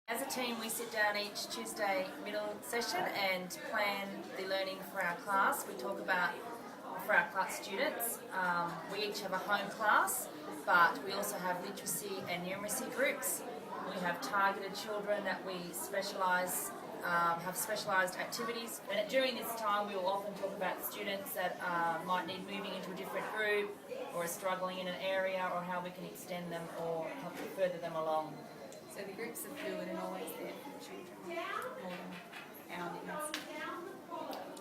As a team, we sit down each Tuesday middle session and plan the learning for our class. We talk about, for our class students, we each have a home class, but we also have literacy and numeracy groups. We have targeted children that we have specialised activities. And during this time, we will often talk about students that might need moving into a different group or are struggling in an area, or how we can extend them or help further them along. So the groups are fluid and always there for the children, more than our needs.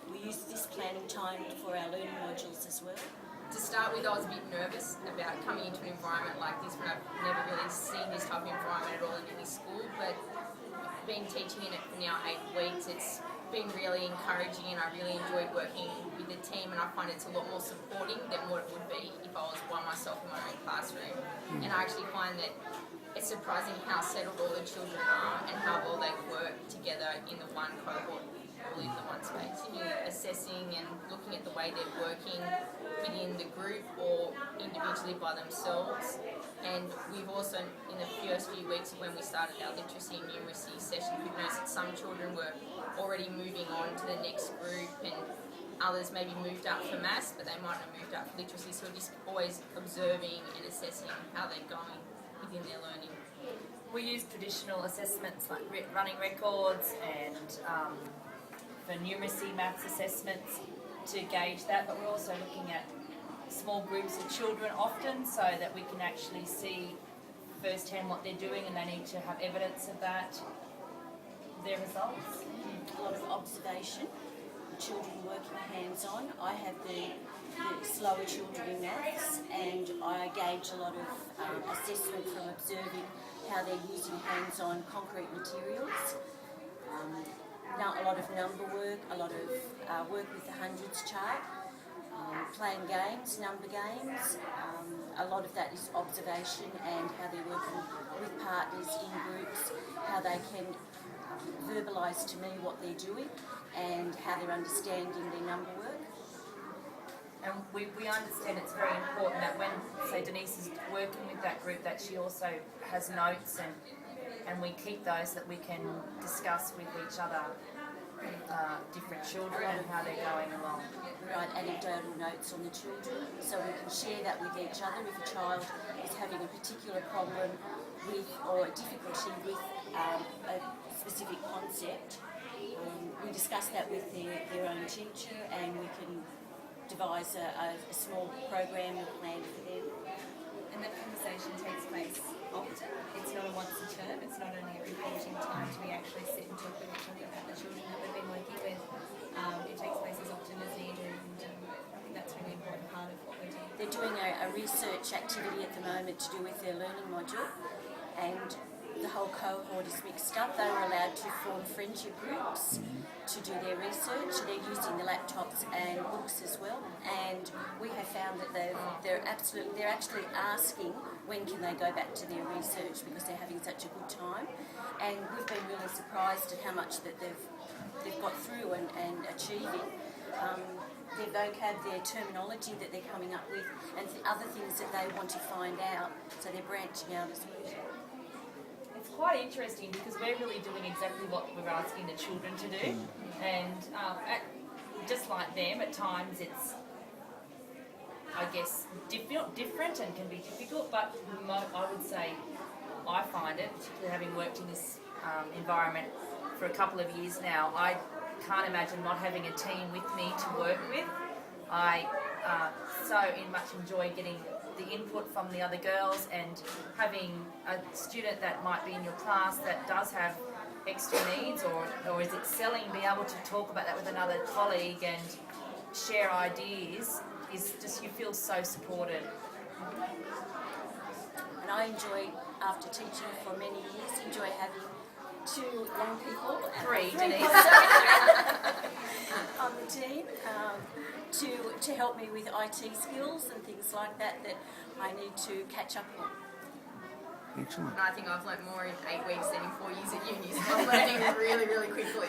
We use this planning time for our learning modules as well. To start with, I was a bit nervous about coming into an environment like this when I've never really seen this type of environment at all in any school, but been teaching in it for now 8 weeks, it's been really encouraging, and I really enjoyed working with the team, and I find it's a lot more supporting than what it would be if I was by myself in my own classroom. And I actually find that it's surprising how settled all the children are and how well they work together in the one cohort, all in the one space. You're assessing and looking at the way they're working within the group or individually by themselves. And we've also, in the first few weeks when we started our literacy and numeracy session, we've noticed that some children were already moving on to the next group, and others maybe moved up for maths, but they might not have moved up for literacy. So we're just always observing and assessing how they're going within their learning. We use traditional assessments like running records and for numeracy maths assessments to gauge that, but we're also looking at small groups of children often, so that we can actually see firsthand what they're doing, and they need to have evidence of that, their results. A lot of observation, children working hands-on. I have the slower children in maths, and I gauge a lot of assessment from observing how they're using hands-on concrete materials. Now a lot of number work, a lot of work with the hundreds chart, playing games, number games. A lot of that is observation and how they're working with partners in groups, how they can verbalise to me what they're doing and how they're understanding their number work. And we understand it's very important that when, say, Denise is working with that group, that she also has notes, and we keep those that we can discuss with each other, different children and how they're going along. We write anecdotal notes on the children so we can share that with each other. If a child is having a particular problem with or a difficulty with a specific concept, we discuss that with their own teacher, and we can devise a small program or plan for them. And that conversation takes place often. It's not a once a term, it's not only a reporting time to we actually sit and talk with each other about the children that we've been working with. It takes place as often as needed, and I think that's a really important part of what we're doing. They're doing a research activity at the moment to do with their learning module, and the whole cohort is mixed up. They were allowed to form friendship groups to do their research. They're using the laptops and books as well, and we have found that they're actually asking when can they go back to their research because they're having such a good time. And we've been really surprised at how much that they've got through and achieving. Their vocab, their terminology that they're coming up with, and the other things that they want to find out, so they're branching out as well. It's quite interesting because we're really doing exactly what we're asking the children to do, and just like them, at times it's, I guess, different and can be difficult, but I would say I find it, particularly having worked in this environment for a couple of years now, I can't imagine not having a team with me to work with. I so much enjoy getting the input from the other girls, and having a student that might be in your class that does have extra needs or is excelling, be able to talk about that with another colleague and share ideas is just, you feel so supported. And I enjoy, after teaching for many years, enjoy having 2 young people, Three, Denise. on the team to help me with IT skills and things like that I need to catch up on. Excellent. And I think I've learnt more in 8 weeks than in 4 years at uni, so I'm learning really, really quickly.